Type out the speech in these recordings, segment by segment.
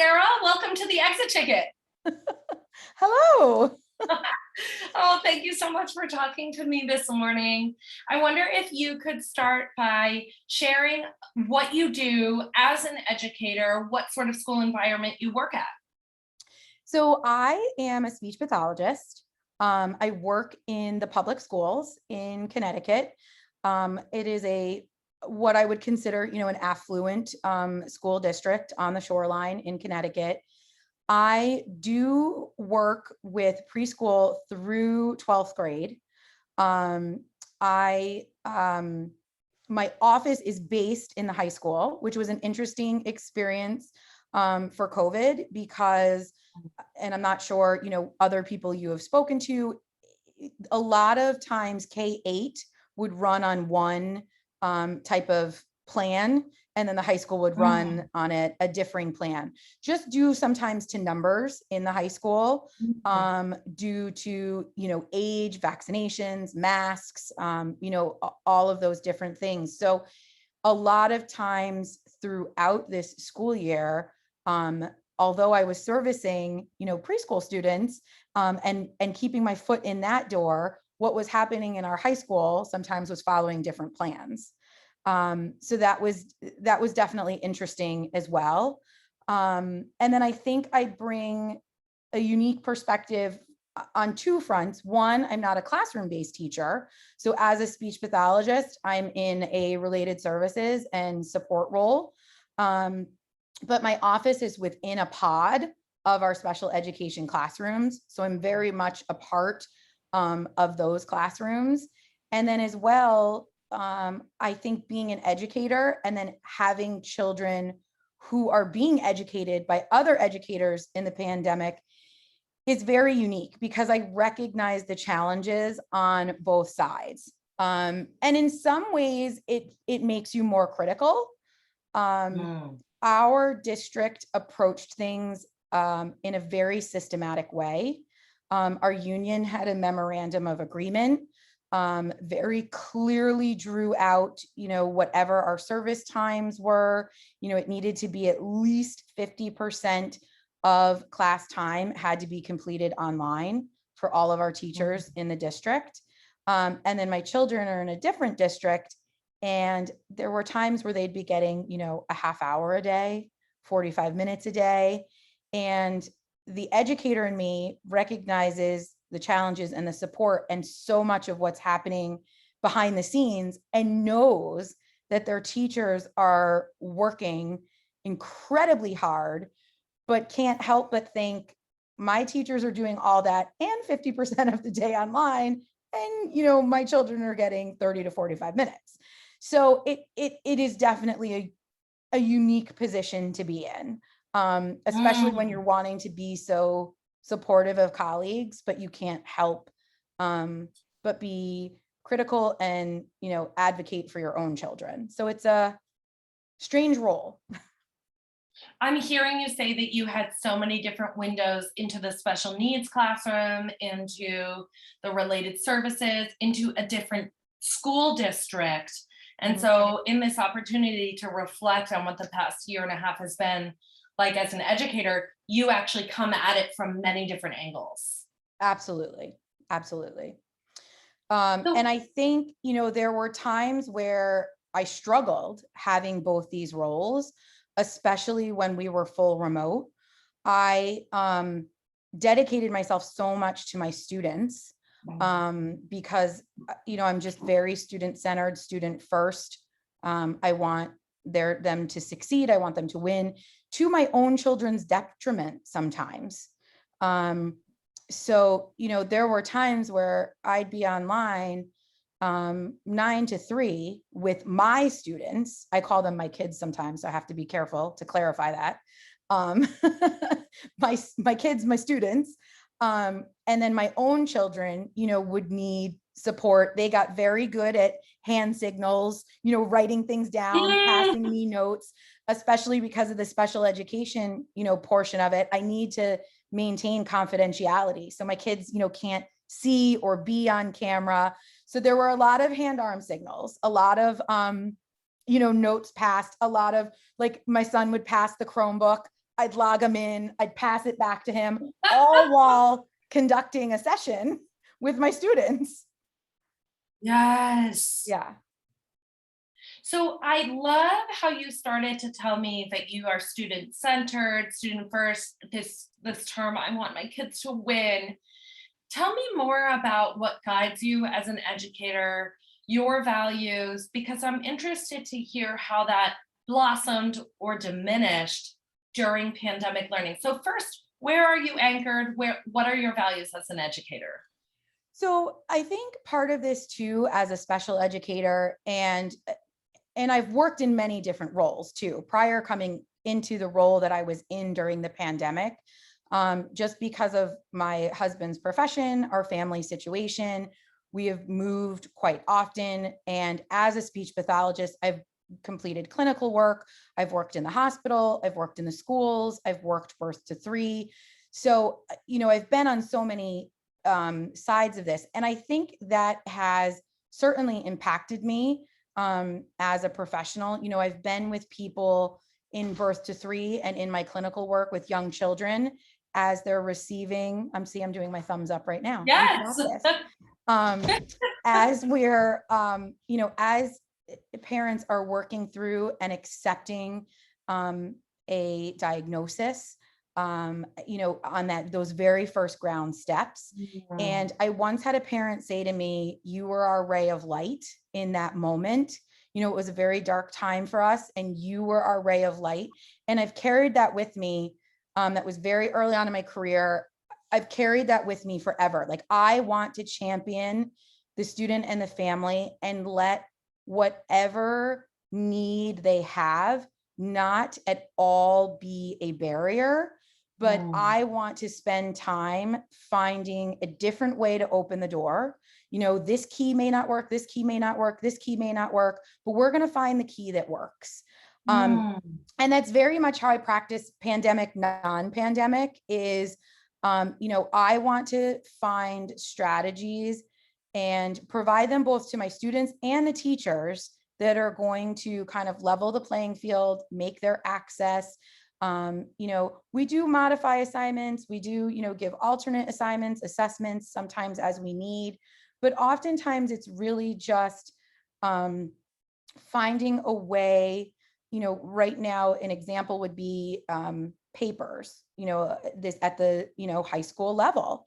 Sarah. Welcome to the Exit Ticket. Hello. Oh, thank you so much for talking to me this morning. I wonder if you could start by sharing what you do as an educator, what sort of school environment you work at. So I am a speech pathologist. I work in the public schools in Connecticut. It is what I would consider, an affluent school district on the shoreline in Connecticut. I do work with preschool through 12th grade. Um, I My office is based in the high school, which was an interesting experience for COVID because, and I'm not sure, other people you have spoken to, a lot of times K-8 would run on one type of plan, and then the high school would run on a differing plan, just due sometimes to numbers in the high school, due to, age, vaccinations, masks, all of those different things. So a lot of times throughout this school year, although I was servicing, preschool students, and keeping my foot in that door, what was happening in our high school sometimes was following different plans. So that was definitely interesting as well. And then I think I bring a unique perspective on two fronts. One, I'm not a classroom-based teacher. So as a speech pathologist, I'm in a related services and support role. But my office is within a pod of our special education classrooms. So I'm very much a part of those classrooms. And then as well, I think being an educator and then having children who are being educated by other educators in the pandemic is very unique because I recognize the challenges on both sides. And in some ways, it makes you more critical. Our district approached things in a very systematic way. Our union had a memorandum of agreement, very clearly drew out, whatever our service times were. It needed to be at least 50% of class time had to be completed online for all of our teachers in the district. And then my children are in a different district, and there were times where they'd be getting, a half hour a day, 45 minutes a day. And the educator in me recognizes the challenges and the support and so much of what's happening behind the scenes, and knows that their teachers are working incredibly hard, but can't help but think my teachers are doing all that and 50% of the day online, and my children are getting 30 to 45 minutes. So it is definitely a unique position to be in, especially when you're wanting to be so supportive of colleagues, but you can't help but be critical and advocate for your own children. So it's a strange role. I'm hearing you say that you had so many different windows into the special needs classroom, into the related services, into a different school district. And so in this opportunity to reflect on what the past year and a half has been like as an educator, you actually come at it from many different angles. Absolutely. Absolutely. So And I think, there were times where I struggled having both these roles, especially when we were full remote. I dedicated myself so much to my students because, I'm just very student-centered, student first. I want them to succeed. I want them to win, to my own children's detriment sometimes. So, there were times where I'd be online 9 to 3 with my students. I call them my kids sometimes, so I have to be careful to clarify that. My kids, my students, and then my own children, would need support. They got very good at hand signals, writing things down, passing me notes, especially because of the special education, portion of it. I need to maintain confidentiality. So my kids, can't see or be on camera. So there were a lot of hand arm signals, a lot of, notes passed, a lot of, like, my son would pass the Chromebook. I'd log them in, I'd pass it back to him, all while conducting a session with my students. Yes. Yeah. So I love how you started to tell me that you are student centered, student first. This term, I want my kids to win. Tell me more about what guides you as an educator, your values, because I'm interested to hear how that blossomed or diminished during pandemic learning. So first, where are you anchored? What are your values as an educator? So I think part of this too, as a special educator, and I've worked in many different roles too, prior coming into the role that I was in during the pandemic. Just because of my husband's profession, our family situation, we have moved quite often. And as a speech pathologist, I've completed clinical work. I've worked in the hospital, I've worked in the schools, I've worked birth to three. So, I've been on so many sides of this. And I think that has certainly impacted me as a professional. I've been with people in birth to three and in my clinical work with young children as they're receiving, I'm doing my thumbs up right now. Yes. Um, as we're, as parents are working through and accepting a diagnosis, on those very first ground steps. And I once had a parent say to me, "You were our ray of light in that moment. It was a very dark time for us, and you were our ray of light." And I've carried that with me. That was very early on in my career. I've carried that with me forever. Like, I want to champion the student and the family and let whatever need they have not at all be a barrier, but I want to spend time finding a different way to open the door. This key may not work, this key may not work, this key may not work, but we're going to find the key that works. And that's very much how I practice pandemic, non-pandemic is, I want to find strategies and provide them both to my students and the teachers that are going to kind of level the playing field, make their access. We do modify assignments. We do, give alternate assignments, assessments, sometimes as we need, but oftentimes it's really just finding a way. Right now, an example would be papers, this at the, high school level.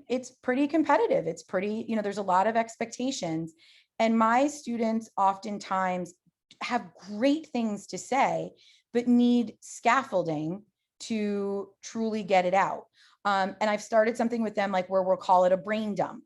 It's pretty competitive. It's pretty, there's a lot of expectations. And my students oftentimes have great things to say, but need scaffolding to truly get it out. And I've started something with them like where we'll call it a brain dump.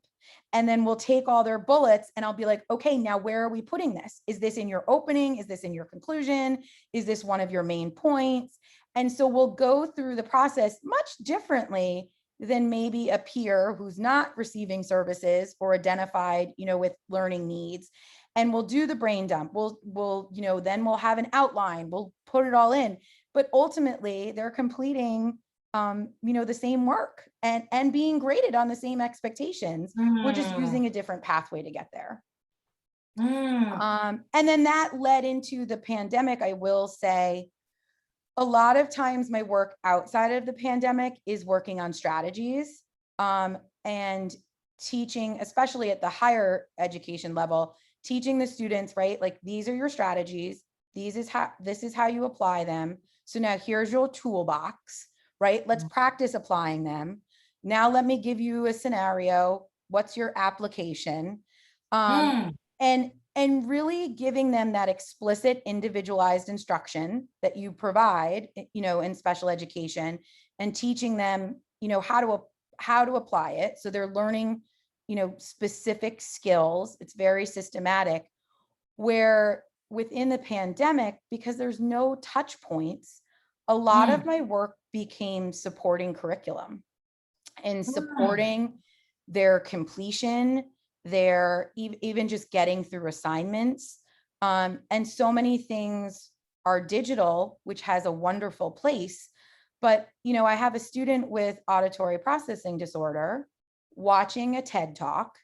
And then we'll take all their bullets and I'll be like, okay, now where are we putting this? Is this in your opening? Is this in your conclusion? Is this one of your main points? And so we'll go through the process much differently than maybe a peer who's not receiving services or identified, with learning needs. And we'll do the brain dump. Then we'll have an outline. We'll put it all in. But ultimately, they're completing the same work and being graded on the same expectations. We're just using a different pathway to get there. And then that led into the pandemic. I will say a lot of times my work outside of the pandemic is working on strategies and teaching, especially at the higher education level, teaching the students, right? Like, these are your strategies. This is how you apply them. So now here's your toolbox, right? Let's practice applying them. Now let me give you a scenario. What's your application? And really giving them that explicit individualized instruction that you provide, in special education, and teaching them, how to apply it. So they're learning, specific skills. It's very systematic. Where within the pandemic, because there's no touch points, a lot of my work became supporting curriculum and supporting their completion, their even just getting through assignments. And so many things are digital, which has a wonderful place. But, I have a student with auditory processing disorder watching a TED Talk.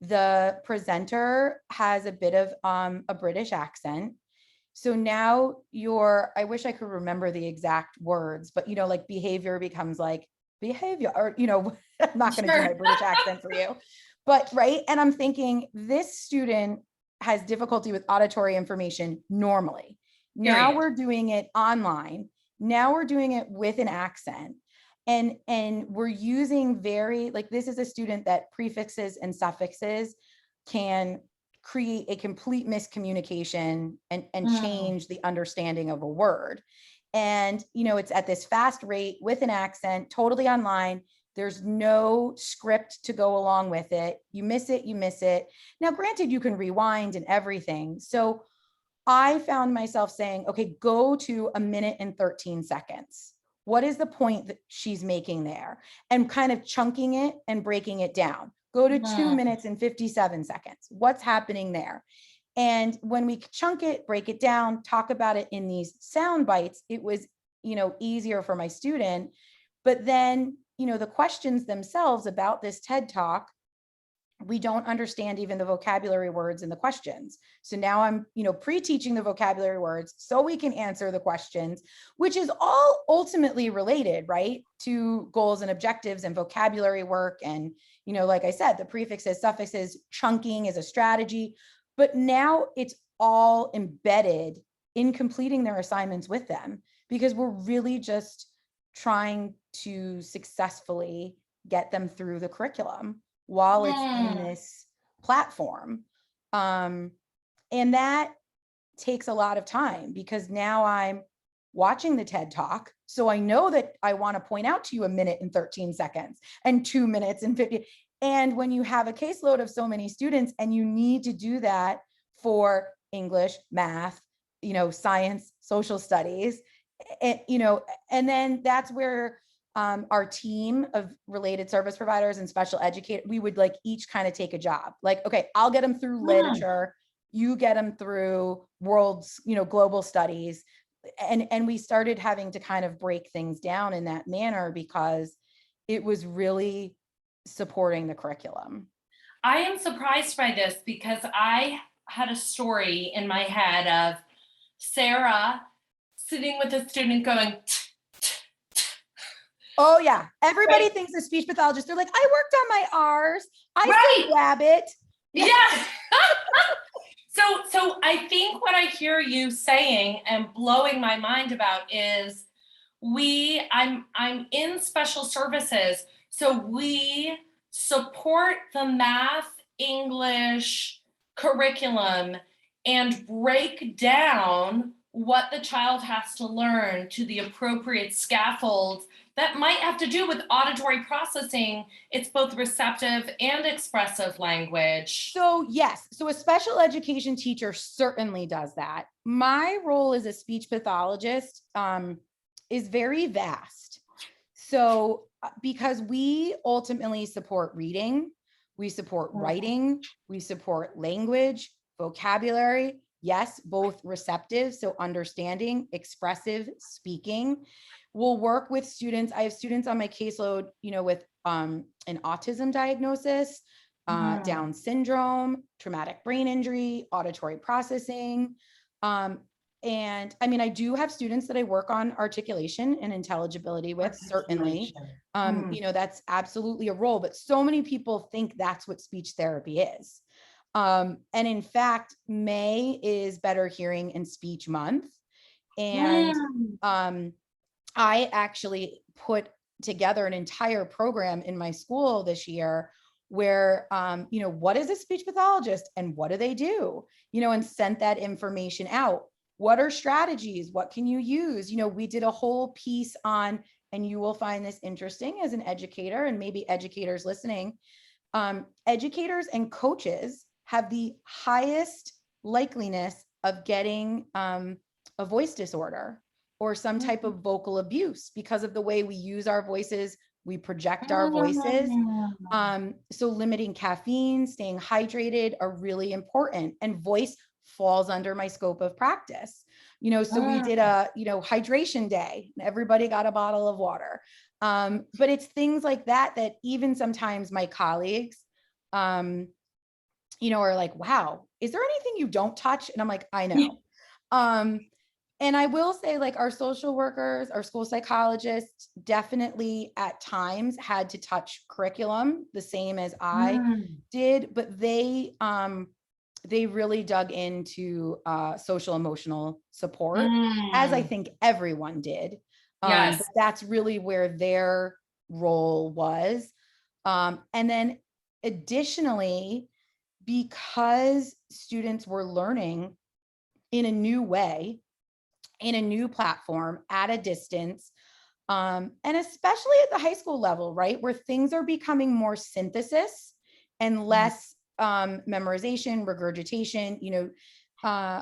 The presenter has a bit of a British accent. So now your, I wish I could remember the exact words, but like behavior becomes like behavior, or I'm not going to do my Sure. British accent for you, but right. And I'm thinking this student has difficulty with auditory information normally. Now Period. we're doing it online. Now we're doing it with an accent. And we're using very, like, this is a student that prefixes and suffixes can create a complete miscommunication and Mm. change the understanding of a word. And it's at this fast rate with an accent, totally online. There's no script to go along with it. You miss it, you miss it. Now, granted, you can rewind and everything. So I found myself saying, okay, go to a minute and 13 seconds. What is the point that she's making there? And kind of chunking it and breaking it down. Go to 2 minutes and 57 seconds. What's happening there? And when we chunk it, break it down, talk about it in these sound bites, it was, easier for my student. But then, the questions themselves about this TED Talk, we don't understand even the vocabulary words in the questions. So now I'm, pre-teaching the vocabulary words so we can answer the questions, which is all ultimately related, right, to goals and objectives and vocabulary work. And, like I said, the prefixes, suffixes, chunking is a strategy, but now it's all embedded in completing their assignments with them, because we're really just trying to successfully get them through the curriculum while it's in Mm. this platform. And that takes a lot of time, because now I'm watching the TED Talk. So I know that I want to point out to you a minute and 13 seconds and 2 minutes and 50. And when you have a caseload of so many students and you need to do that for English, math, science, social studies, and then that's where our team of related service providers and special educators, we would like each kind of take a job. Like, okay, I'll get them through Mm. literature, you get them through world's, global studies. And we started having to kind of break things down in that manner, because it was really supporting the curriculum. I am surprised by this because I had a story in my head of Sarah sitting with a student going, Oh yeah, everybody right, thinks a speech pathologist, they're like, I worked on my R's, I right, said rabbit. Yeah. yeah. So I think what I hear you saying and blowing my mind about is I'm in special services, so we support the math, English curriculum and break down what the child has to learn to the appropriate scaffolds that might have to do with auditory processing. It's both receptive and expressive language. So yes, so a special education teacher certainly does that. My role as a speech pathologist is very vast. So because we ultimately support reading, we support writing, we support language, vocabulary, yes, both receptive, so understanding, expressive, speaking. We'll work with students. I have students on my caseload, with an autism diagnosis, Mm. Down syndrome, traumatic brain injury, auditory processing. And I mean, I do have students that I work on articulation and intelligibility with, certainly. Articulation. Mm. That's absolutely a role, but so many people think that's what speech therapy is. And in fact, May is Better Hearing and Speech Month. And Mm. I actually put together an entire program in my school this year where, what is a speech pathologist and what do they do, and sent that information out. What are strategies? What can you use? We did a whole piece on, and you will find this interesting as an educator and maybe educators listening. Educators and coaches have the highest likeliness of getting a voice disorder or some type of vocal abuse because of the way we use our voices, we project our voices. So limiting caffeine, staying hydrated are really important, and voice falls under my scope of practice. So we did a, hydration day, and everybody got a bottle of water. But it's things like that, that even sometimes my colleagues, are like, wow, is there anything you don't touch? And I'm like, I know. And I will say, like, our social workers, our school psychologists definitely at times had to touch curriculum the same as I Mm, did, but they really dug into social emotional support, as I mm, think everyone did. But yes. that's really where their role was. And then additionally, because students were learning in a new way, in a new platform at a distance, and especially at the high school level, right, where things are becoming more synthesis and Mm, less memorization, regurgitation.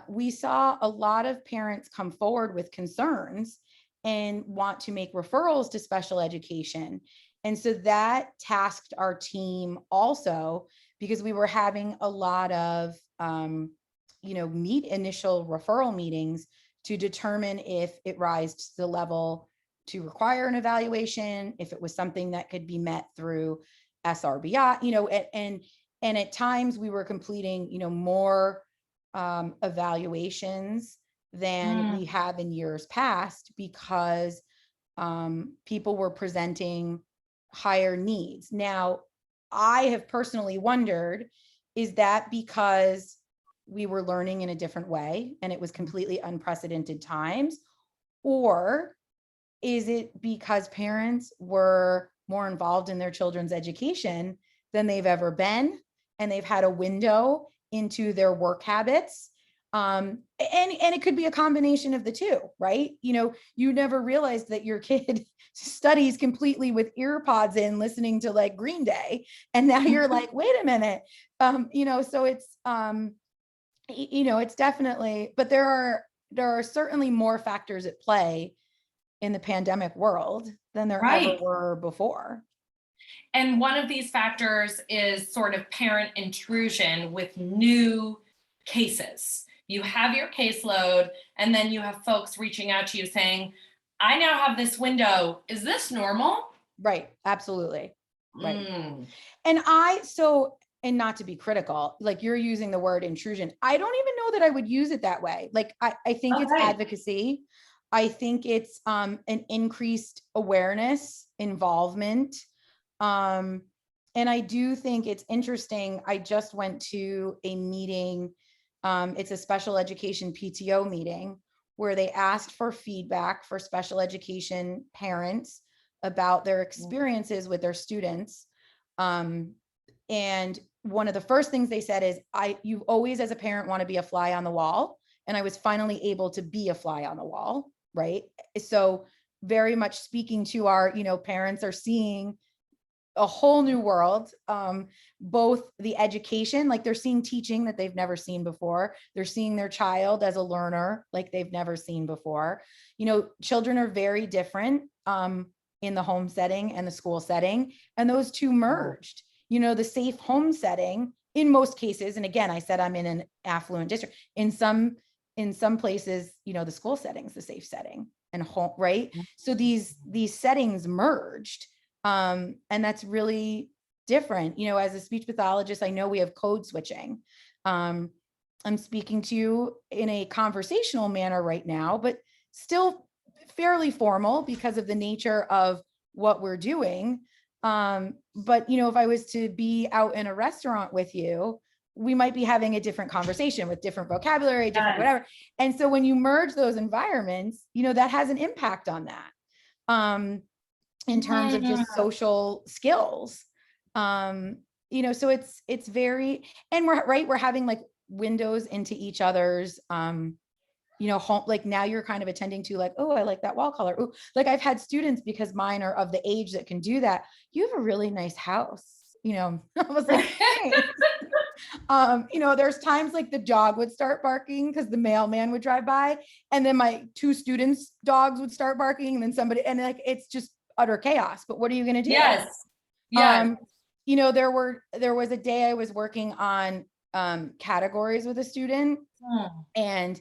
We saw a lot of parents come forward with concerns and want to make referrals to special education. And so that tasked our team also, because we were having a lot of meet initial referral meetings to determine if it rised to the level to require an evaluation, if it was something that could be met through SRBI, and at times we were completing, more evaluations than we mm, have in years past, because people were presenting higher needs. Now, I have personally wondered, is that because we were learning in a different way and it was completely unprecedented times? Or is it because parents were more involved in their children's education than they've ever been, and they've had a window into their work habits? And it could be a combination of the two, right? You never realized that your kid studies completely with ear pods in, listening to like Green Day, and now you're like, wait a minute. So it's definitely, but there are certainly more factors at play in the pandemic world than there ever right. were before. And one of these factors is sort of parent intrusion with new cases. You have your caseload, and then you have folks reaching out to you saying, I now have this window. Is this normal? Right. Absolutely. Right. Mm, And not to be critical, like you're using the word intrusion. I don't even know that I would use it that way. Like, I think it's okay. advocacy. I think it's an increased awareness, involvement. Um, and I do think it's interesting. I just went to a meeting. It's a special education PTO meeting where they asked for feedback for special education parents about their experiences with their students. Um, and one of the first things they said is, you always as a parent want to be a fly on the wall. And I was finally able to be a fly on the wall. Right. So very much speaking to our, parents are seeing a whole new world. Both the education, like they're seeing teaching that they've never seen before. They're seeing their child as a learner like they've never seen before. Children are very different in the home setting and the school setting, and those two merged. The safe home setting in most cases, and again, I said I'm in an affluent district. In some places, the school setting's the safe setting and home, right? So these settings merged, and that's really different. As a speech pathologist, I know we have code switching. I'm speaking to you in a conversational manner right now, but still fairly formal because of the nature of what we're doing. But if I was to be out in a restaurant with you, we might be having a different conversation with different vocabulary, different Yes. whatever. And so when you merge those environments, that has an impact on that. In terms of just Mm, social skills. So it's very, and we're having like windows into each other's home. Like now you're kind of attending to like, oh, I like that wall color. Ooh, like I've had students, because mine are of the age that can do that. You have a really nice house. I was like, thanks. There's times like the dog would start barking because the mailman would drive by, and then my two students' dogs would start barking, and then somebody, and like it's just utter chaos. But what are you going to do? yes. Yes. Um, there was a day I was working on categories with a student, Mm, and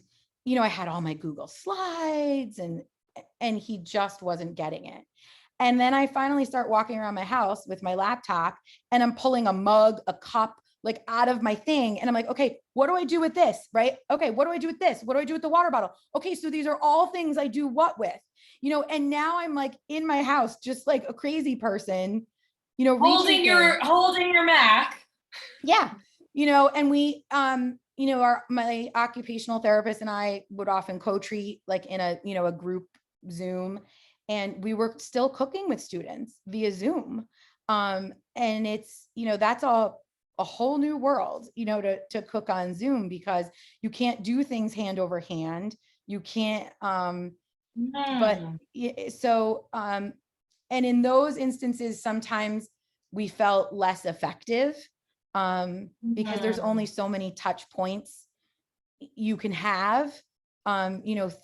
I had all my Google slides, and he just wasn't getting it. And then I finally start walking around my house with my laptop, and I'm pulling a mug, a cup, like out of my thing. And I'm like, okay, what do I do with this? Right? Okay, what do I do with this? What do I do with the water bottle? Okay, so these are all things I do what with, and now I'm like in my house, just like a crazy person, reaching things. Holding your Mac. Yeah. And we, my occupational therapist and I would often co-treat like in a group Zoom, and we were still cooking with students via Zoom. And it's, that's a whole new world, to cook on Zoom, because you can't do things hand over hand. You can't, but so, and in those instances, sometimes we felt less effective, because there's only so many touch points you can have,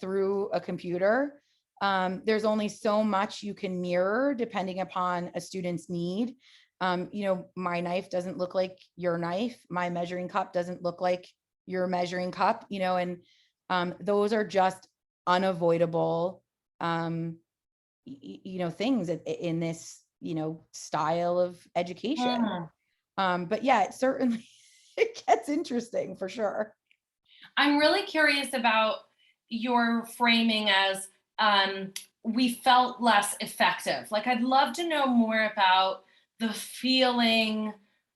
through a computer. There's only so much you can mirror depending upon a student's need. My knife doesn't look like your knife. My measuring cup doesn't look like your measuring cup, and those are just unavoidable, things in this, style of education. But yeah, it certainly it gets interesting for sure. I'm really curious about your framing as we felt less effective. Like, I'd love to know more about the feeling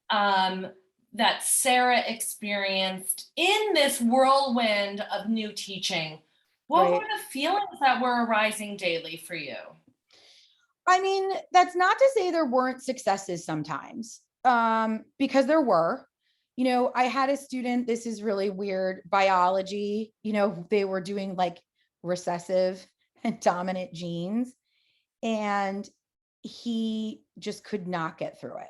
that Sarah experienced in this whirlwind of new teaching. What were Right. the feelings that were arising daily for you? I mean, that's not to say there weren't successes sometimes, because there were. I had a student, this is really weird, biology, they were doing like recessive and dominant genes, and he just could not get through it.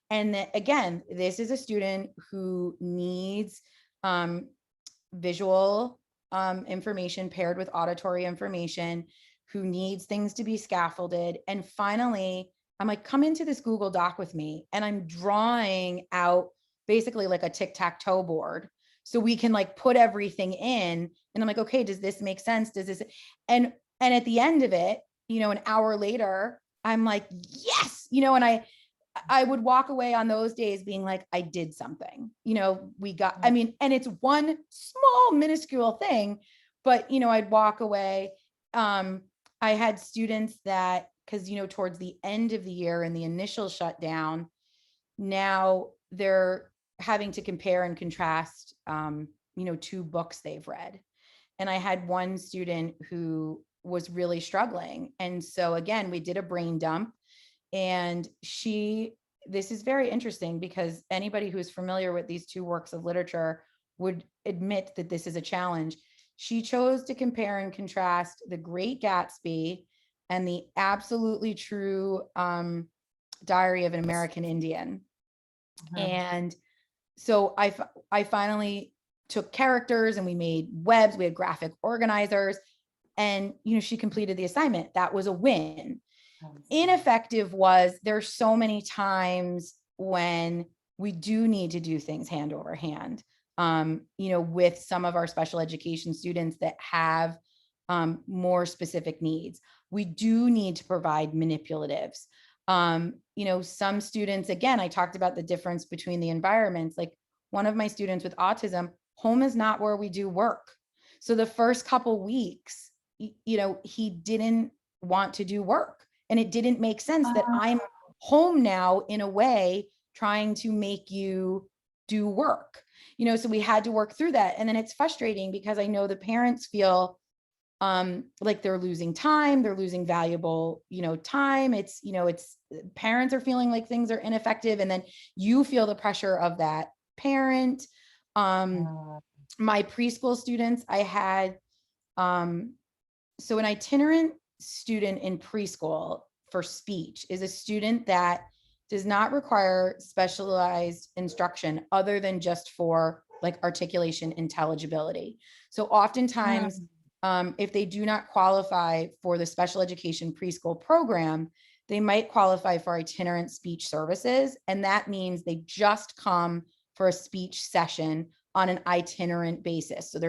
And again, this is a student who needs visual information paired with auditory information, who needs things to be scaffolded. And finally, I'm like, come into this Google Doc with me. And I'm drawing out basically like a tic-tac-toe board, so we can like put everything in. And I'm like, okay, does this make sense? Does this? And at the end of it, an hour later, I'm like, yes, and I would walk away on those days being like, I did something, I mean, and it's one small minuscule thing, but, I'd walk away. I had students that, because, towards the end of the year and the initial shutdown, now they're having to compare and contrast, two books they've read. And I had one student who was really struggling. And so again, we did a brain dump, and this is very interesting, because anybody who's familiar with these two works of literature would admit that this is a challenge. She chose to compare and contrast The Great Gatsby and The Absolutely True Diary of an American Indian. And so I finally took characters and we made webs, we had graphic organizers, and she completed the assignment. That was a win. Ineffective was, there's so many times when we do need to do things hand over hand, with some of our special education students that have more specific needs. We do need to provide manipulatives. Some students, again, I talked about the difference between the environments. Like one of my students with autism, home is not where we do work. So the first couple weeks, he didn't want to do work. And it didn't make sense that I'm home now in a way trying to make you do work, so we had to work through that. And then it's frustrating because I know the parents feel like they're losing time, they're losing valuable, time. It's parents are feeling like things are ineffective. And then you feel the pressure of that parent. My preschool students, I had, so an itinerant student in preschool for speech is a student that does not require specialized instruction other than just for like articulation intelligibility. So oftentimes, if they do not qualify for the special education preschool program, they might qualify for itinerant speech services. And that means they just come for a speech session on an itinerant basis. So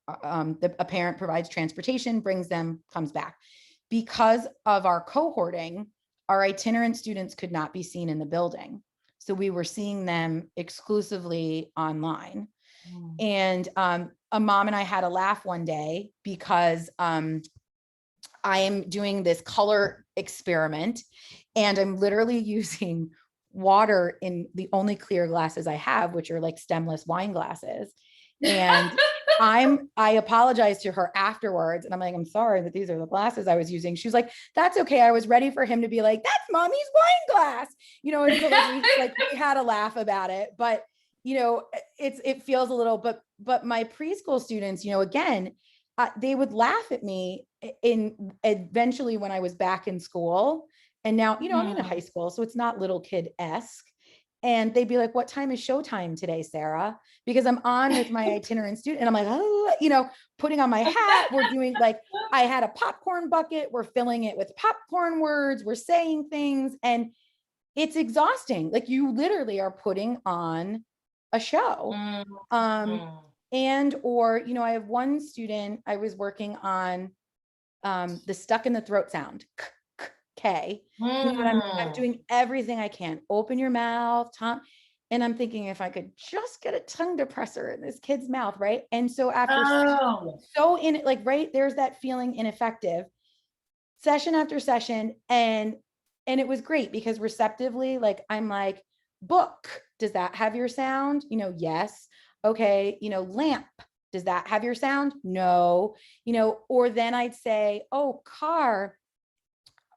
a parent provides transportation, brings them, comes back. Because of our cohorting, our itinerant students could not be seen in the building. So we were seeing them exclusively online. Mm. And a mom and I had a laugh one day because I am doing this color experiment and I'm literally using water in the only clear glasses I have, which are like stemless wine glasses. And I apologized to her afterwards and I'm like, I'm sorry that these are the glasses I was using. She was like, that's okay. I was ready for him to be like, that's mommy's wine glass, and so we had a laugh about it, but it feels a little, but my preschool students, again, they would laugh at me in eventually when I was back in school. And now, I'm in a high school, so it's not little kid-esque. And they'd be like, what time is showtime today, Sarah? Because I'm on with my itinerant student. And I'm like, oh, putting on my hat. We're doing I had a popcorn bucket. We're filling it with popcorn words. We're saying things. And it's exhausting. Like you literally are putting on a show. Or I have one student I was working on the stuck in the throat sound. K. I'm doing everything I can. Open your mouth, tongue. And I'm thinking if I could just get a tongue depressor in this kid's mouth, right? And so after so in it, right, there's that feeling ineffective session after session. And it was great because receptively, I'm like, book, does that have your sound? Yes. Okay. Lamp, does that have your sound? No. Or then I'd say, oh, car.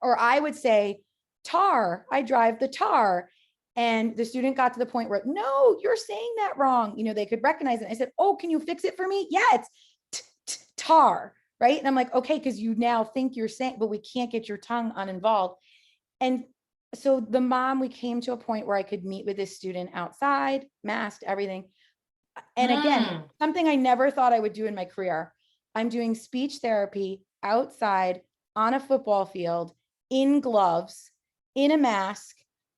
Or I would say, tar, I drive the tar. And the student got to the point where, no, you're saying that wrong. They could recognize it. I said, oh, can you fix it for me? Yeah, it's tar, right? And I'm like, okay, because you now think you're saying, but we can't get your tongue uninvolved. And so the mom, we came to a point where I could meet with this student outside, masked, everything. And again, something I never thought I would do in my career. I'm doing speech therapy outside on a football field, in gloves, in a mask,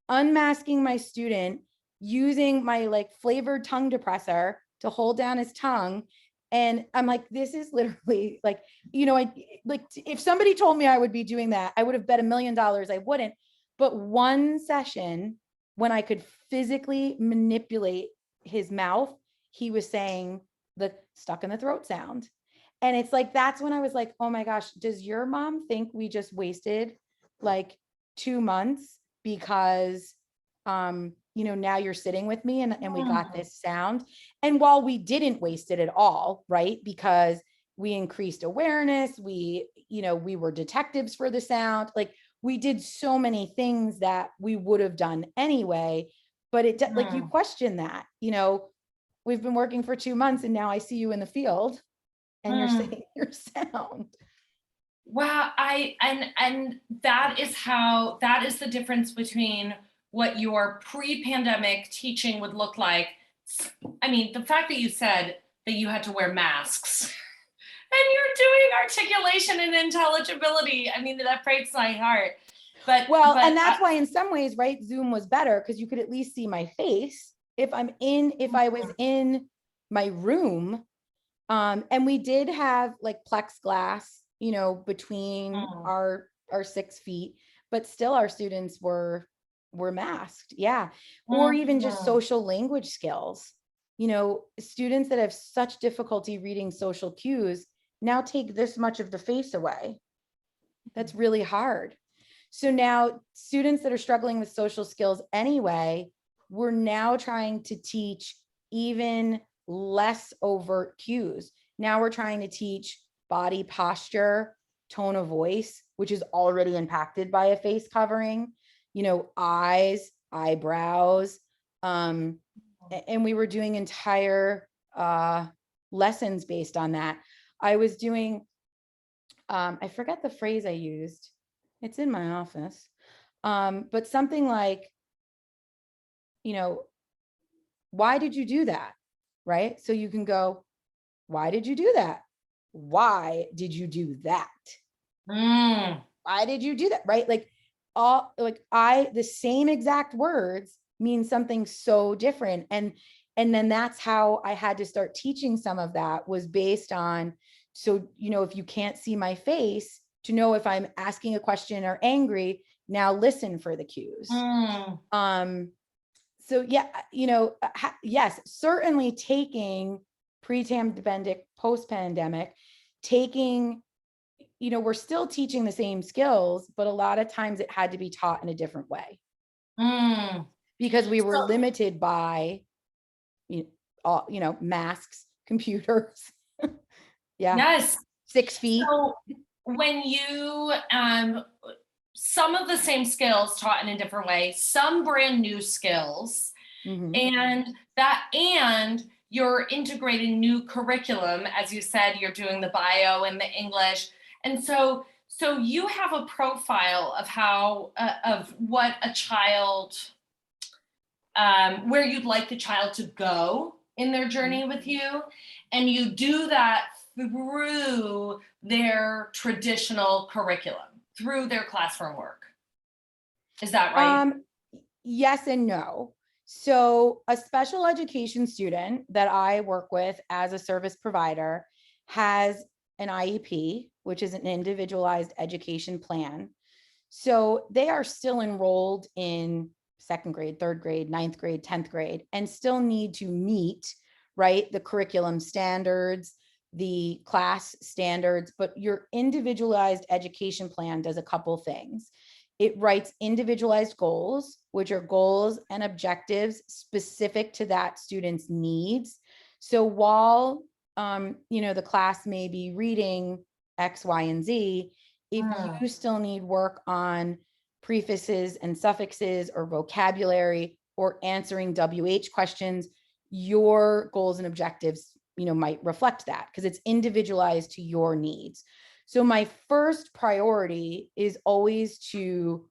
unmasking my student, using my flavored tongue depressor to hold down his tongue. And I'm like, this is literally if somebody told me I would be doing that, I would have bet $1 million I wouldn't. But one session when I could physically manipulate his mouth, he was saying the stuck in the throat sound. And it's that's when I was like, oh my gosh, does your mom think we just wasted 2 months because, now you're sitting with me and we got this sound. And while we didn't waste it at all, right? Because we increased awareness, we were detectives for the sound. We did so many things that we would have done anyway, but you question that, we've been working for 2 months and now I see you in the field and you're saying your sound. Wow. And that is the difference between what your pre-pandemic teaching would look like. I mean, the fact that you said that you had to wear masks and you're doing articulation and intelligibility. I mean, that breaks my heart. But and that's why in some ways, right, Zoom was better because you could at least see my face if I was in my room. And we did have plexiglass, between our 6 feet, but still our students were masked. Yeah. Or even just social language skills. Students that have such difficulty reading social cues now take this much of the face away. That's really hard. So now students that are struggling with social skills anyway, we're now trying to teach even less overt cues. Now we're trying to teach body posture, tone of voice, which is already impacted by a face covering, eyes, eyebrows. And we were doing entire lessons based on that. I was doing, I forget the phrase I used. It's in my office. But something like, why did you do that? Right? So you can go, why did you do that? Why did you do that? Why did you do that? Right? The same exact words mean something so different. And then that's how I had to start teaching some of that, was based on, so, if you can't see my face, to know if I'm asking a question or angry, now listen for the cues. So yeah, yes, certainly taking pre-pandemic, post-pandemic, taking, we're still teaching the same skills, but a lot of times it had to be taught in a different way Mm. because we were So, limited by, masks, computers. Yeah, yes. 6 feet. So when you, some of the same skills taught in a different way, some brand new skills, Mhm. and you're integrating new curriculum. As you said, you're doing the bio and the English. And so you have a profile of how, of what a child, where you'd like the child to go in their journey with you. And you do that through their traditional curriculum, through their classroom work. Is that right? Um, yes and no. So a special education student that I work with as a service provider has an IEP, which is an individualized education plan. So they are still enrolled in second grade, third grade, ninth grade, 10th grade, and still need to meet, right, the curriculum standards, the class standards, but your individualized education plan does a couple things. It writes individualized goals, which are goals and objectives specific to that student's needs. So while the class may be reading X, Y, and Z, if Mm. you still need work on prefixes and suffixes or vocabulary or answering WH questions, your goals and objectives, might reflect that because it's individualized to your needs. So my first priority is always to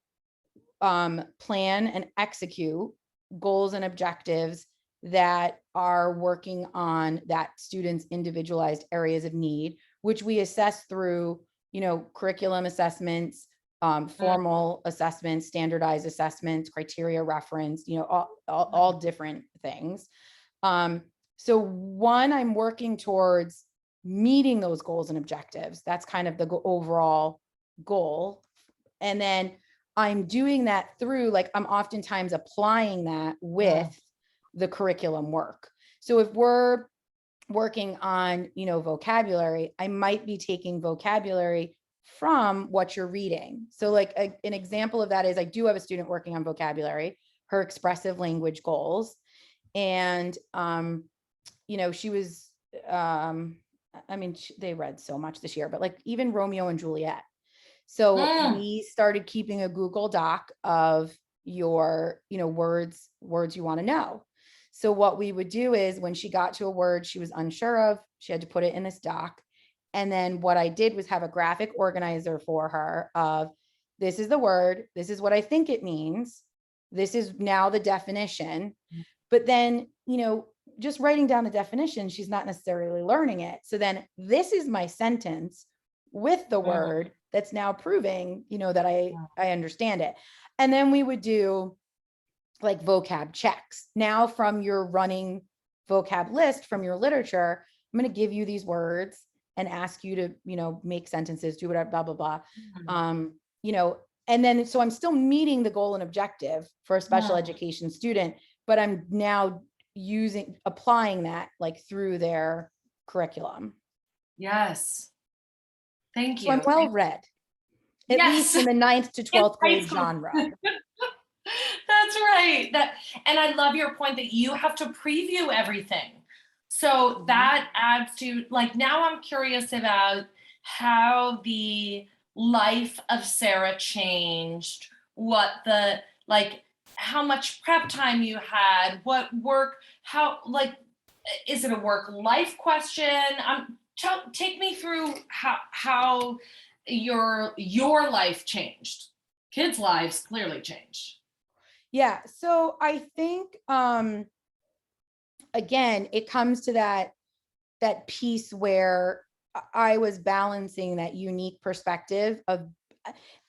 plan and execute goals and objectives that are working on that student's individualized areas of need, which we assess through, curriculum assessments, Mm. formal assessments, standardized assessments, criteria reference, all different things. So one, I'm working towards meeting those goals and objectives. That's kind of the overall goal. And then I'm doing that through, like, I'm oftentimes applying that with Mm. the curriculum work. So if we're working on, vocabulary, I might be taking vocabulary from what you're reading. So like an example of that is I do have a student working on vocabulary, her expressive language goals. And, she was, they read so much this year, but like even Romeo and Juliet. So Mm. we started keeping a Google Doc of your, words you want to know. So what we would do is when she got to a word she was unsure of, she had to put it in this doc. And then what I did was have a graphic organizer for her of, this is the word, this is what I think it means, this is now the definition. But then, just writing down the definition, she's not necessarily learning it. So then this is my sentence with the Mm. word that's now proving, that I understand it. And then we would do like vocab checks. Now from your running vocab list from your literature, I'm going to give you these words and ask you to, make sentences, do whatever, blah, blah, blah. Mm. And then, so I'm still meeting the goal and objective for a special Mm. education student, but I'm now applying that like through their curriculum. Yes. Thank So I'm you. well read, at least Yes. in the ninth to In 12th high grade school. genre. That's right. And I love your point that you have to preview everything. So that adds to, like, now I'm curious about how the life of Sarah changed, what the, like, how much prep time you had, what work, how, like, is it a work life question? Take me through how your life changed. Kids' lives clearly changed. Yeah. So I think, again, it comes to that piece where I was balancing that unique perspective of,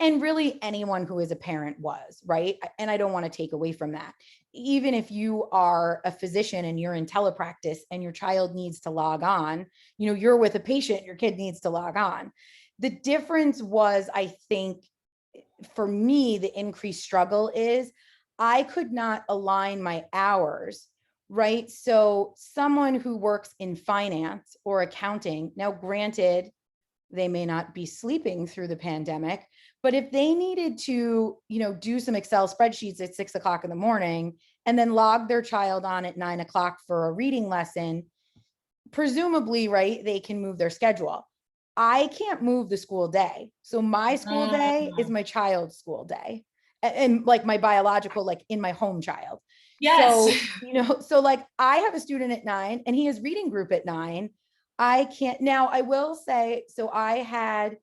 and really anyone who is a parent was, right? And I don't want to take away from that. Even if you are a physician and you're in telepractice and your child needs to log on, you're with a patient, your kid needs to log on. The difference was, I think, for me, the increased struggle is I could not align my hours, right? So someone who works in finance or accounting, now granted, they may not be sleeping through the pandemic, but if they needed to, do some Excel spreadsheets at 6 o'clock in the morning and then log their child on at 9 o'clock for a reading lesson, presumably, right, they can move their schedule. I can't move the school day. So my school day is Mm. my child's school day. And like my biological, like in my home child. Yes. So, so like I have a student at 9 and he has reading group at 9. I can't now, I will say, so I had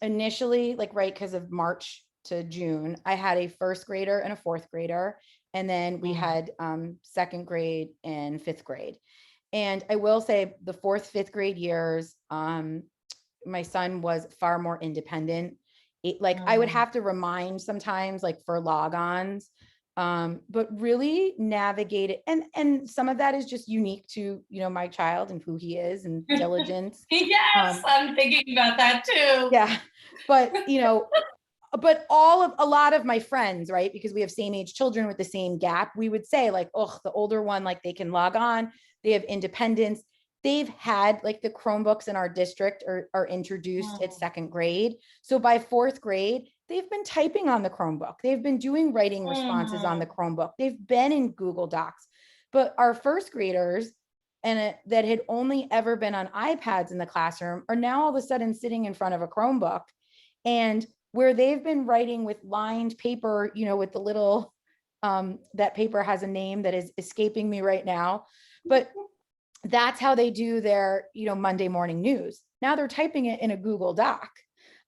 initially, like, right, because of March to June, I had a first grader and a fourth grader. And then we Mm. had second grade and fifth grade. And I will say the fourth, fifth grade years, my son was far more independent. Like I would Mm. have to remind sometimes, like for logons, but really navigate it. And some of that is just unique to, my child and who he is and diligence. Yes, Um, I'm thinking about that too. yeah, but but a lot of my friends, right, because we have same age children with the same gap, we would say like, oh, the older one, like they can log on, they have independence. They've had like the Chromebooks in our district are introduced at Mm. second grade. So by fourth grade, they've been typing on the Chromebook. They've been doing writing responses on the Mm. Chromebook. They've been in Google Docs. But our first graders that had only ever been on iPads in the classroom are now all of a sudden sitting in front of a Chromebook. And where they've been writing with lined paper, with the little, that paper has a name that is escaping me right now, but that's how they do their, Monday morning news. Now they're typing it in a Google Doc.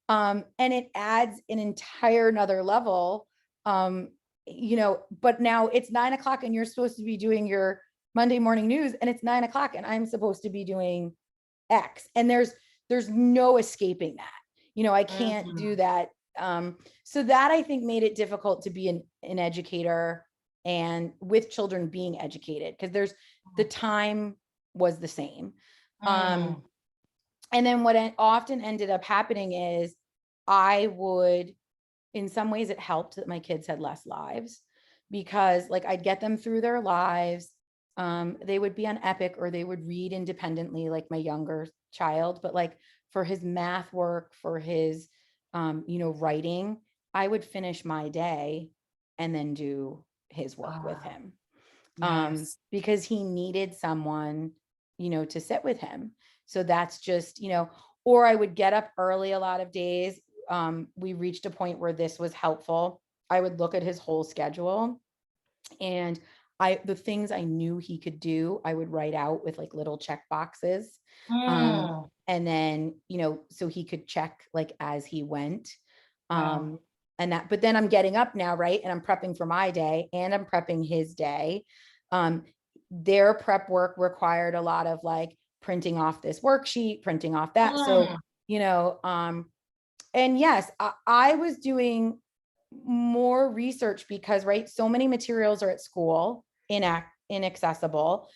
And it adds an entire another level, but now it's 9 o'clock and you're supposed to be doing your Monday morning news and it's 9 o'clock and I'm supposed to be doing X. And there's no escaping that. I can't do Mhm. that. So that I think made it difficult to be an educator and with children being educated because the time was the same. Mm. And then what often ended up happening is I would, in some ways, it helped that my kids had less lives because, like, I'd get them through their lives. They would be on Epic or they would read independently, like my younger child. But like for his math work, for his, writing, I would finish my day and then do his work with Ah, him yes. because he needed someone, to sit with him. So that's just, or I would get up early a lot of days. We reached a point where this was helpful. I would look at his whole schedule and the things I knew he could do, I would write out with like little check boxes. Mm. And then, so he could check like as he went. Wow. But then I'm getting up now, right? And I'm prepping for my day and I'm prepping his day. Um, their prep work required a lot of like printing off this worksheet, printing off that. So, Mm. and yes, I was doing more research because, right, so many materials are at school inaccessible.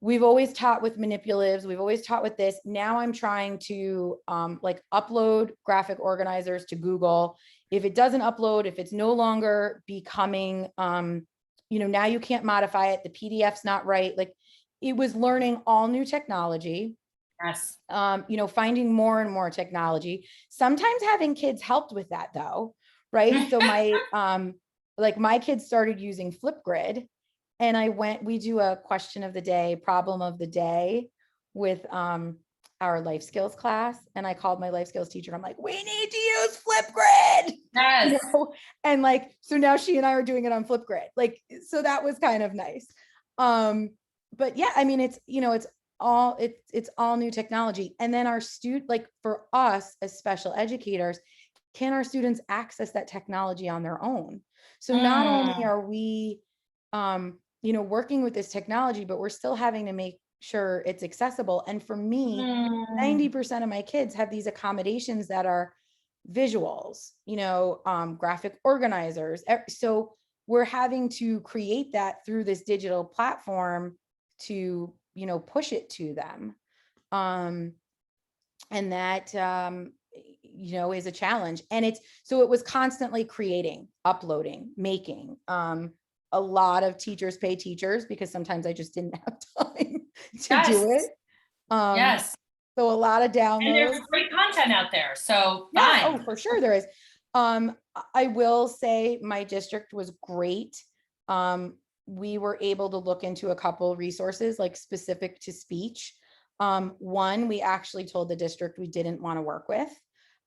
We've always taught with manipulatives. We've always taught with this. Now I'm trying to like upload graphic organizers to Google. If it doesn't upload, if it's no longer becoming, now you can't modify it. The PDF's not right. Like it was learning all new technology, Yes. finding more and more technology. Sometimes having kids helped with that though, right? So my kids started using Flipgrid and we do a question of the day, problem of the day with our life skills class. And I called my life skills teacher. I'm like, we need to use Flipgrid, Yes. and like, so now she and I are doing it on Flipgrid. Like, so that was kind of nice. But yeah, I mean, it's all new technology. And then our like for us as special educators, can our students access that technology on their own? So not only Mm. are we, working with this technology, but we're still having to make sure it's accessible. And for me, Mm. 90% of my kids have these accommodations that are visuals, graphic organizers. So we're having to create that through this digital platform to, push it to them. And that, is a challenge. And so it was constantly creating, uploading, making. A lot of teachers pay teachers because sometimes I just didn't have time to do Yes, it. Um, yes. so a lot of And downloads. there's great content out there, so Yeah, oh, fine. for sure there is. I will say my district was great. We were able to look into a couple resources like specific to speech. One, we actually told the district we didn't want to work with.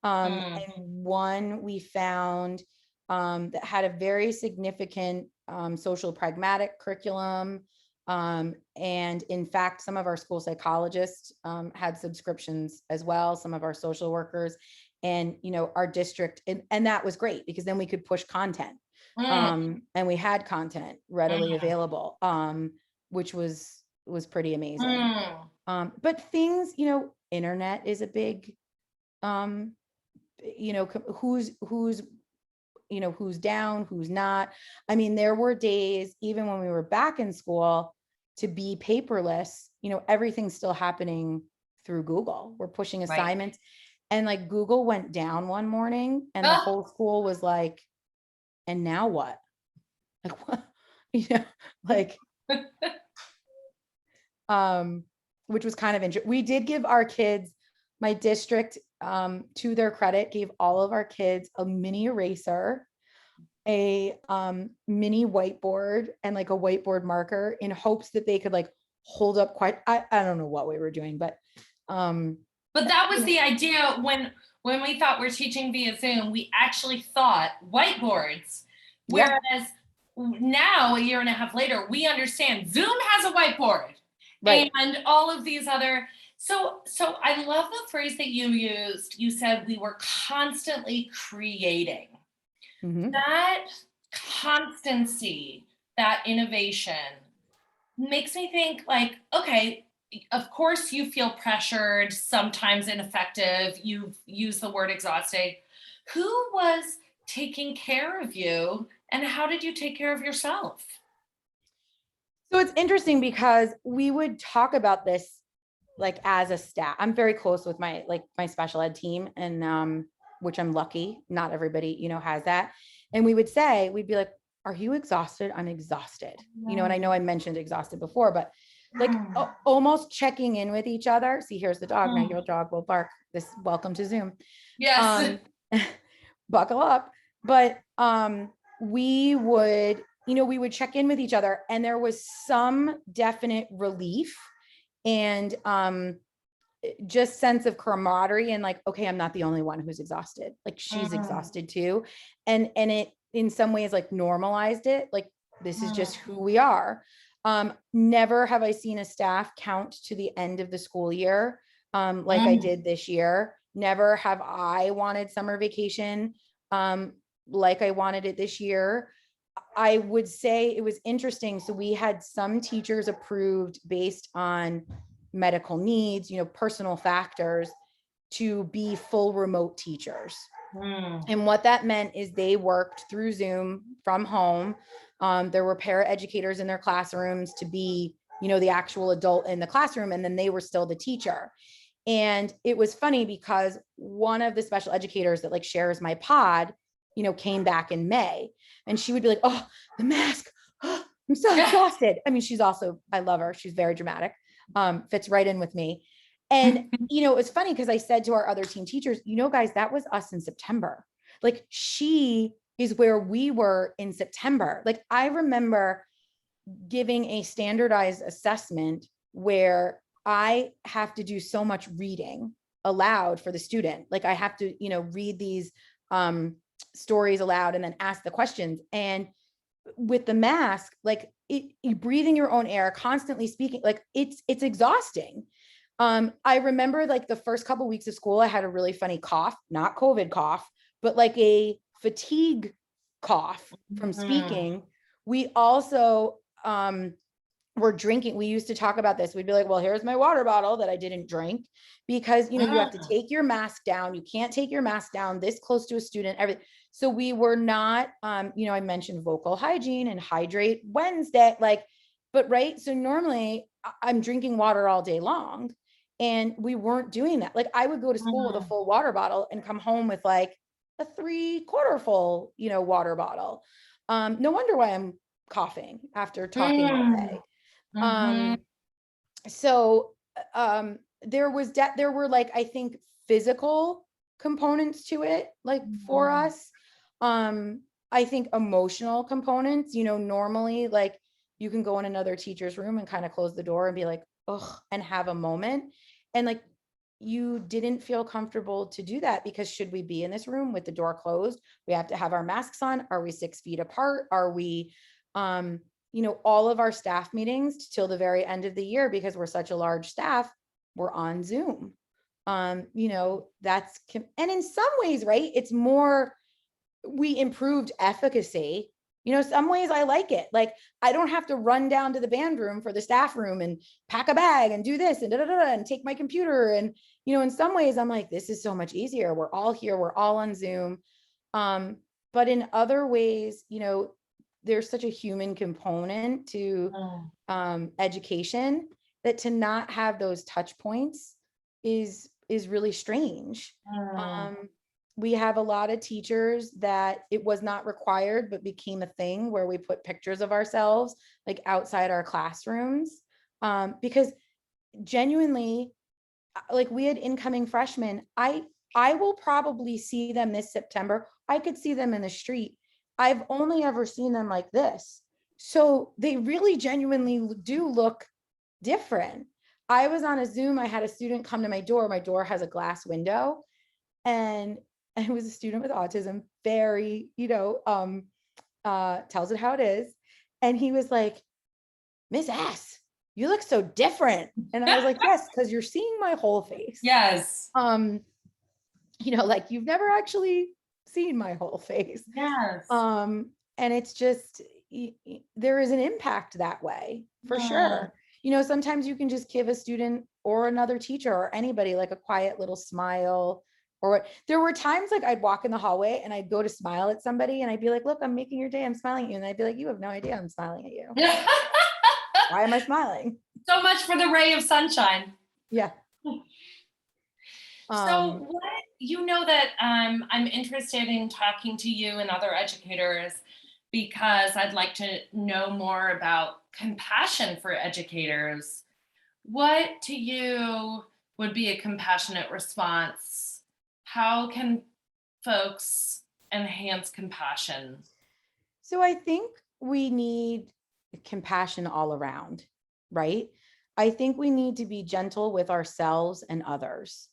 Mm, And one we found that had a very significant social pragmatic curriculum. And in fact, some of our school psychologists had subscriptions as well, some of our social workers, and our district, and that was great because then we could push content. mm, And we had content readily mm, available, which was pretty amazing. mm. But things, internet is a big, um, who's who's down, who's not. I mean, there were days, even when we were back in school, to be paperless, everything's still happening through Google. We're pushing Right. assignments. And like Google went down one morning and the Oh, whole school was like, and now what? Like what? Like, which was kind of interesting. We did give our kids, my district, to their credit, gave all of our kids a mini eraser, a mini whiteboard, and like a whiteboard marker in hopes that they could like hold up quite, I don't know what we were doing, but but that was you know, the idea when we thought we're teaching via Zoom, we actually thought whiteboards. yeah, Whereas now, a year and a half later, we understand Zoom has a whiteboard right. and all of these other. So I love the phrase that you used. You said we were constantly creating. Mhm. That constancy, that innovation makes me think like, okay, of course you feel pressured, sometimes ineffective. You've used the word exhausted. Who was taking care of you and how did you take care of yourself? So it's interesting because we would talk about this like as a staff. I'm very close with my special ed team, and which I'm lucky. Not everybody, has that. And we'd be like, are you exhausted? I'm exhausted. And I know I mentioned exhausted before, but like almost checking in with each other. See, here's the dog. Now your dog will bark. Welcome to Zoom. Yes. Um, buckle up. But we would check in with each other, and there was some definite relief and just sense of camaraderie and like, okay, I'm not the only one who's exhausted. Like she's Mm, exhausted too. And it in some ways like normalized it. Like this is just mm, who we are. Never have I seen a staff count to the end of the school year like I mm. did this year. Never have I wanted summer vacation like I wanted it this year. I would say it was interesting. So we had some teachers approved based on medical needs, personal factors, to be full remote teachers. Mm. And what that meant is they worked through Zoom from home. There were paraeducators in their classrooms to be, the actual adult in the classroom, and then they were still the teacher. And it was funny because one of the special educators that like shares my pod, came back in May, and she would be like, oh, the mask. Oh, I'm so exhausted. I mean, I love her. She's very dramatic. Fits right in with me. And, it's funny because I said to our other team teachers, guys, that was us in September. Like she is where we were in September. Like I remember giving a standardized assessment where I have to do so much reading aloud for the student. Like I have to, read these stories aloud and then ask the questions. And with the mask, like you breathing your own air, constantly speaking, like it's exhausting. I remember like the first couple of weeks of school, I had a really funny cough, not COVID cough, but like a fatigue cough from Mm. speaking. We also were drinking. We used to talk about this. We'd be like, well, here's my water bottle that I didn't drink, because you have to Mm. take your mask down. You can't take your mask down this close to a student, everything. So we were not, I mentioned vocal hygiene and hydrate Wednesday, like, but right. So normally I'm drinking water all day long. And we weren't doing that. Like I would go to school with a full water bottle and come home with like a 3/4 full, water bottle. No wonder why I'm coughing after talking all day. Mhm. So there were like, I think, physical components to it, like for Mhm. us. I think emotional components, normally like you can go in another teacher's room and kind of close the door and be like, ugh, and have a moment. And like you didn't feel comfortable to do that because should we be in this room with the door closed? We have to have our masks on. Are we 6 feet apart? Are we um all of our staff meetings till the very end of the year, because we're such a large staff, we're on Zoom. And in some ways, right, it's more, we improved efficacy. Some ways I like it. Like I don't have to run down to the band room for the staff room and pack a bag and do this and and take my computer. And, in some ways I'm like, this is so much easier. We're all here. We're all on Zoom. But in other ways, there's such a human component to Mm. education that to not have those touch points is really strange. Mm. We have a lot of teachers that it was not required but became a thing where we put pictures of ourselves like outside our classrooms, because genuinely, like we had incoming freshmen. I will probably see them this September. I could see them in the street. I've only ever seen them like this. So they really genuinely do look different. I was on a Zoom. I had a student come to my door. My door has a glass window, and it was a student with autism, very, tells it how it is. And he was like, Miss S, you look so different. And I was like, yes, because you're seeing my whole face. Yes. Um, like you've never actually seen my whole face. Yes. And it's just, there is an impact that way for Mm. sure. Sometimes you can just give a student or another teacher or anybody like a quiet little smile. Or what, there were times like I'd walk in the hallway and I'd go to smile at somebody and I'd be like, look, I'm making your day. I'm smiling at you. And I'd be like, you have no idea I'm smiling at you. Why am I smiling? So much for the ray of sunshine. Yeah. So what, that I'm interested in talking to you and other educators because I'd like to know more about compassion for educators. What to you would be a compassionate response? How can folks enhance compassion? So I think we need compassion all around, right? I think we need to be gentle with ourselves and others.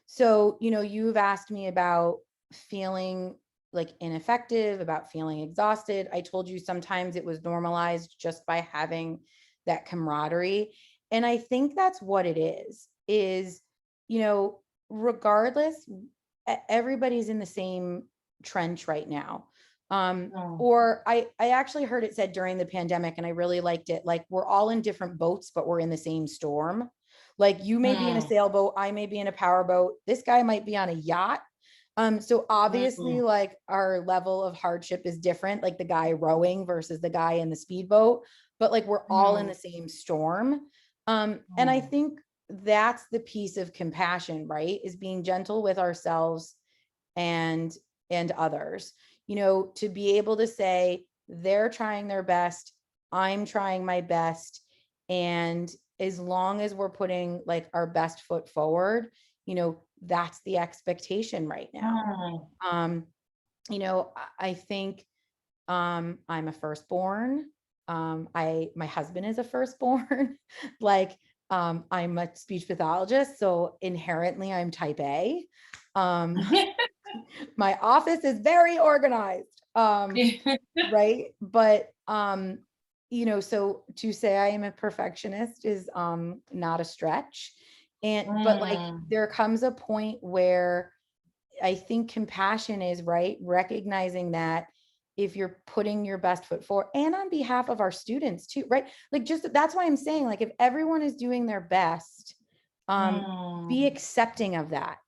So, you've asked me about feeling like ineffective, about feeling exhausted. I told you sometimes it was normalized just by having that camaraderie. And I think that's what it is, regardless, everybody's in the same trench right now. Oh. Or I actually heard it said during the pandemic, and I really liked it. Like we're all in different boats, but we're in the same storm. Like you may be in a Mm, sailboat, I may be in a powerboat. This guy might be on a yacht. So obviously, mm, like our level of hardship is different, like the guy rowing versus the guy in the speedboat, but like we're all in mm, the same storm. And I mm, think that's the piece of compassion, right? Is being gentle with ourselves and others, to be able to say they're trying their best, I'm trying my best, and as long as we're putting like our best foot forward, that's the expectation right now. mm. um I think I'm a firstborn. My husband is a firstborn. Like I'm a speech pathologist, so inherently I'm type A. um my office is very organized. Right. But so to say I am a perfectionist is not a stretch. And but like Mm, there comes a point where I think compassion is, right, recognizing that if you're putting your best foot forward, and on behalf of our students too, right? Like just that's why I'm saying, like, if everyone is doing their best, be mm, accepting of that,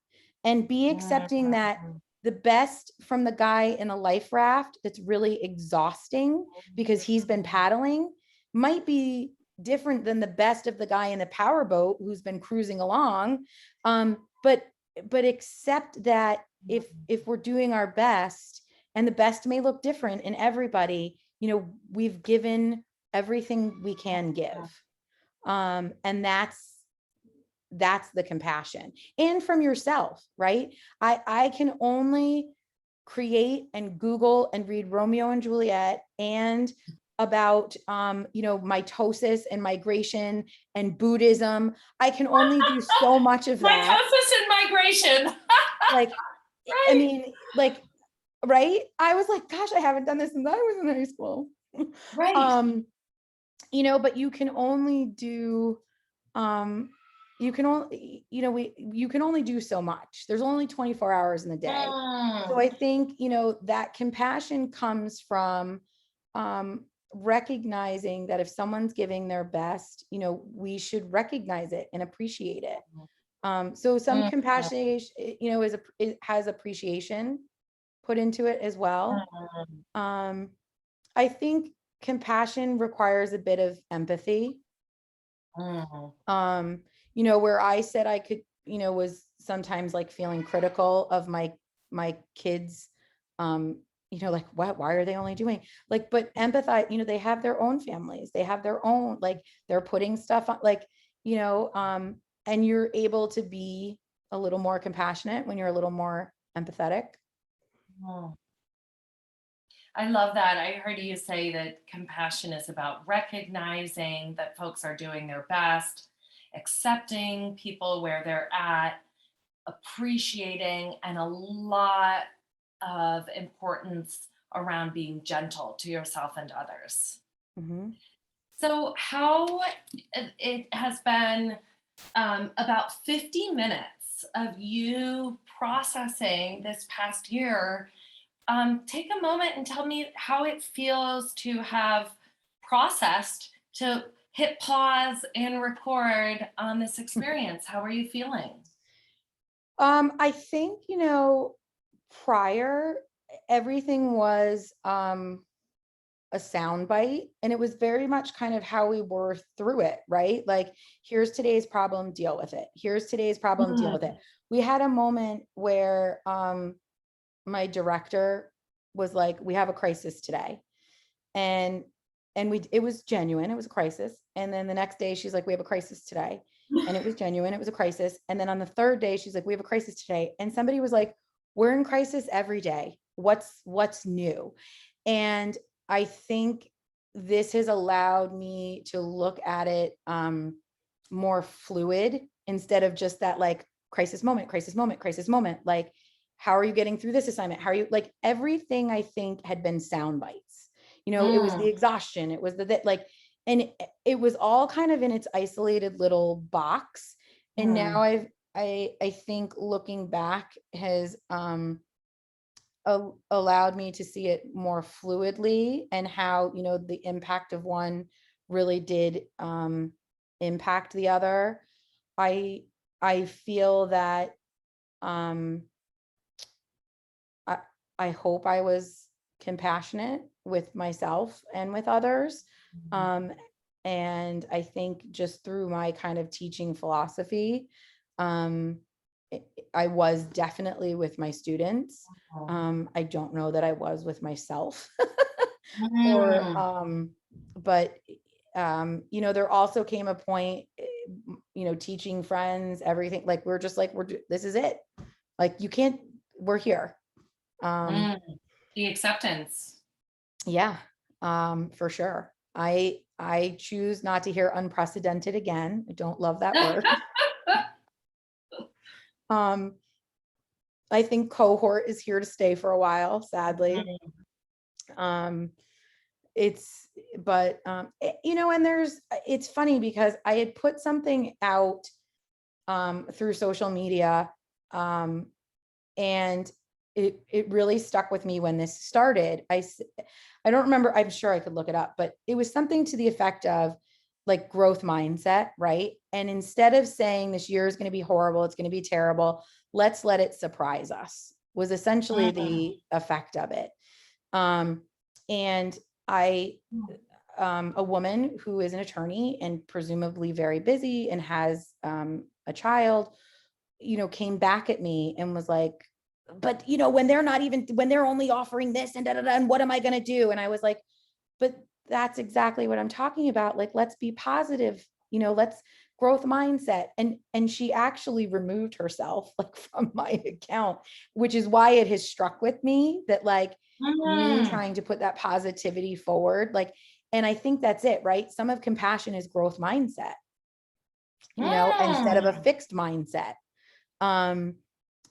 and be accepting that mm, the best from the guy in a life raft that's really exhausting because he's been paddling might be different than the best of the guy in the powerboat who's been cruising along. But accept that if we're doing our best, and the best may look different in everybody, we've given everything we can give. And that's the compassion, and from yourself, right? I can only create and Google and read Romeo and Juliet and about mitosis and migration and Buddhism. I can only do so much of that. Mitosis and migration. Like, Right. I mean, like, right? I was like, gosh, I haven't done this since I was in high school. Right. But you can only do, you can only do so much. There's only 24 hours in the day. So I think, that compassion comes from, recognizing that if someone's giving their best, we should recognize it and appreciate it. So some compassion, it has appreciation put into it as well. I think compassion requires a bit of empathy. Where I said I could, was sometimes like feeling critical of my kids, like, why are they only doing like, but empathize, they have their own families, they have their own, like, they're putting stuff on, like, and you're able to be a little more compassionate when you're a little more empathetic. I love that. I heard you say that compassion is about recognizing that folks are doing their best, accepting people where they're at, appreciating, and a lot of importance around being gentle to yourself and others. Mm-hmm. So, how it has been about 50 minutes of you processing this past year. Take a moment and tell me how it feels to have processed, to hit pause and record on this experience. How are you feeling? I think, prior, everything was a sound bite, and it was very much kind of how we were through it, right? Like, here's today's problem, deal with it. Here's today's problem, deal with it. We had a moment where my director was like, we have a crisis today. And it was genuine, it was a crisis. And then the next day she's like, we have a crisis today. And it was genuine, it was a crisis. And then on the third day, she's like, we have a crisis today. And somebody was like, we're in crisis every day. What's new? And I think this has allowed me to look at it more fluid, instead of just that, like, crisis moment, crisis moment, crisis moment. Like, how are you getting through this assignment? How are you, like, everything I think had been sound bites. It was the exhaustion, it was like, and it was all kind of in its isolated little box. And now I think looking back has allowed me to see it more fluidly, and how, the impact of one really did impact the other. I feel that I hope I was compassionate with myself and with others. And I think just through my kind of teaching philosophy, I was definitely with my students. I don't know that I was with myself. But there also came a point, teaching friends, everything, like, we're just like, this is it. Like, you can't, we're here. The acceptance. Yeah, for sure. I choose not to hear unprecedented again. I don't love that word. I think cohort is here to stay for a while, sadly. And it's funny because I had put something out through social media, and it really stuck with me when this started. I don't remember, I'm sure I could look it up, but it was something to the effect of, like, growth mindset, right? And instead of saying this year is going to be horrible, it's going to be terrible, let's let it surprise us, was essentially the effect of it. And a woman who is an attorney and presumably very busy and has a child, came back at me and was like, but when they're only offering this and da, da, da, and what am I going to do? And I was like, but that's exactly what I'm talking about. Like, let's be positive, let's growth mindset. And she actually removed herself like from my account, which is why it has struck with me that like me trying to put that positivity forward, like, and I think that's it, right? Some of compassion is growth mindset, instead of a fixed mindset.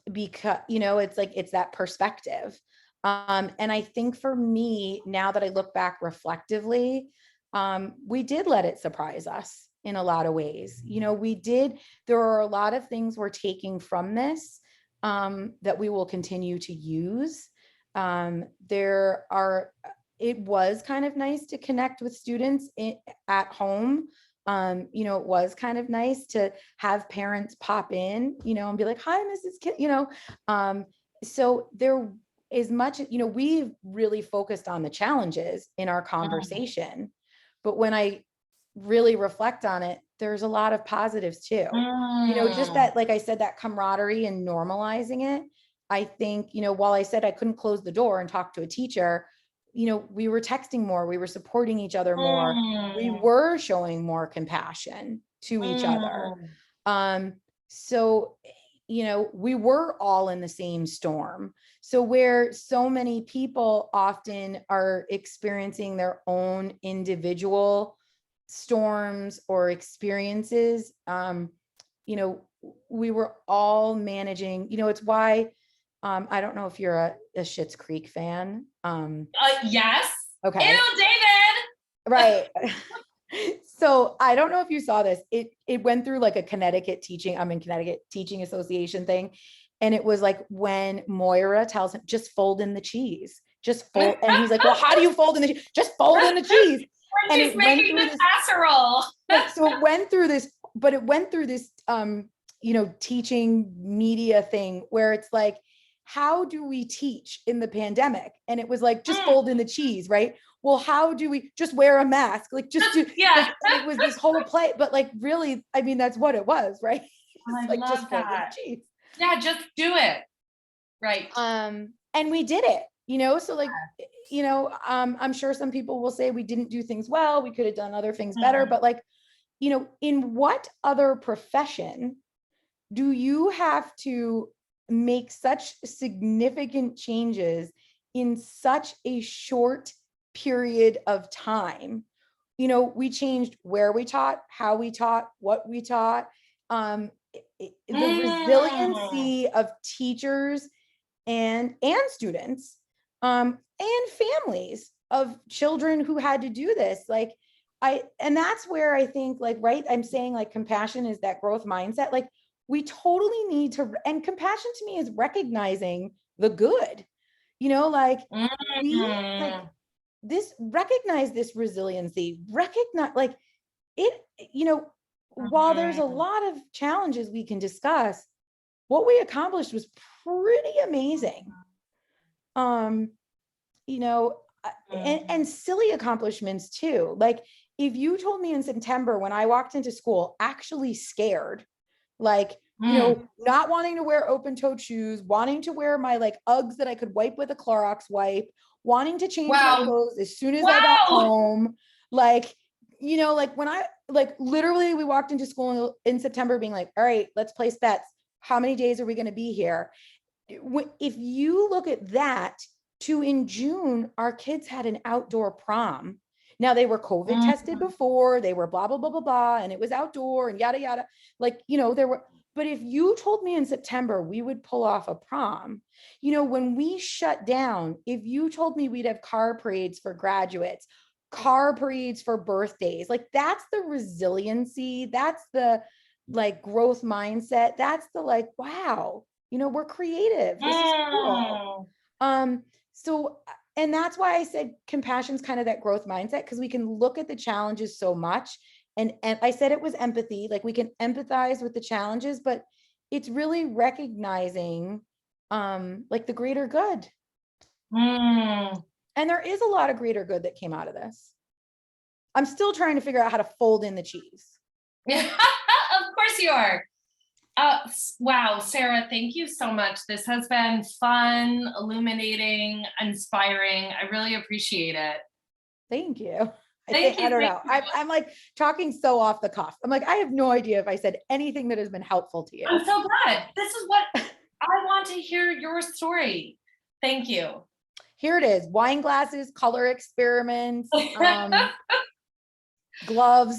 Because, it's like, it's that perspective. And I think for me, now that I look back reflectively, we did let it surprise us in a lot of ways. There are a lot of things we're taking from this, that we will continue to use. It was kind of nice to connect with students at home. It was kind of nice to have parents pop in, and be like, hi, Mrs. Kid, so there is much, we've really focused on the challenges in our conversation, but when I really reflect on it, there's a lot of positives too. Just that, like I said, that camaraderie and normalizing it. I think, while I said I couldn't close the door and talk to a teacher, we were texting more, we were supporting each other more, we were showing more compassion to each other. So, we were all in the same storm. So where so many people often are experiencing their own individual storms or experiences, we were all managing, it's why, I don't know if you're a Schitt's Creek fan. Yes. Okay. Ew, David. Right. So I don't know if you saw this. It went through like a Connecticut I'm in Connecticut Teaching Association thing. And it was like when Moira tells him, just fold in the cheese, just fold. And he's like, well, how do you fold in the cheese? Just fold in the cheese. When she's making the casserole. So it went through this, but it went through this, teaching media thing where it's like, how do we teach in the pandemic? And it was like, just fold in the cheese, right? Well, how do we just wear a mask? Like, just do, yeah. Like, it was this whole play, but like, really, I mean, that's what it was, right? I like, love just fold in that. the cheese. Yeah, just do it. Right. And we did it, so like, I'm sure some people will say we didn't do things well, we could have done other things better, but like, in what other profession do you have to make such significant changes in such a short period of time? We changed where we taught, how we taught, what we taught. The resiliency of teachers and students, and families of children who had to do this. Like, and that's where I think, like, right, I'm saying like compassion is that growth mindset. Like, we totally need to, and compassion to me is recognizing the good, like we like this, recognize this resiliency, recognize like it, while there's a lot of challenges we can discuss, what we accomplished was pretty amazing. And silly accomplishments too. Like, if you told me in September when I walked into school, actually scared, like, not wanting to wear open-toed shoes, wanting to wear my like Uggs that I could wipe with a Clorox wipe, wanting to change my clothes as soon as I got home. Like, like when I, like, literally we walked into school in September being like, all right, let's place bets. How many days are we going to be here? If you look at that, to in June, our kids had an outdoor prom. Now, they were COVID tested before, they were blah, blah, blah, blah, blah, and it was outdoor and yada, yada. Like, there were, but if you told me in September we would pull off a prom, when we shut down, if you told me we'd have car parades for graduates, car parades for birthdays, like, that's the resiliency, that's the like growth mindset, that's the like, wow, we're creative, this is cool. So, and that's why I said compassion is kind of that growth mindset, because we can look at the challenges so much. And I said it was empathy, like we can empathize with the challenges, but it's really recognizing like the greater good. And there is a lot of greater good that came out of this. I'm still trying to figure out how to fold in the cheese. Of course you are. Wow, Sarah, thank you so much. This has been fun, illuminating, inspiring. I really appreciate it. Thank you. Thank you, I don't thank know. you. I'm like talking so off the cuff. I'm like, I have no idea if I said anything that has been helpful to you. I'm so glad. This is what I want to hear your story. Thank you. Here it is: wine glasses, color experiments, gloves.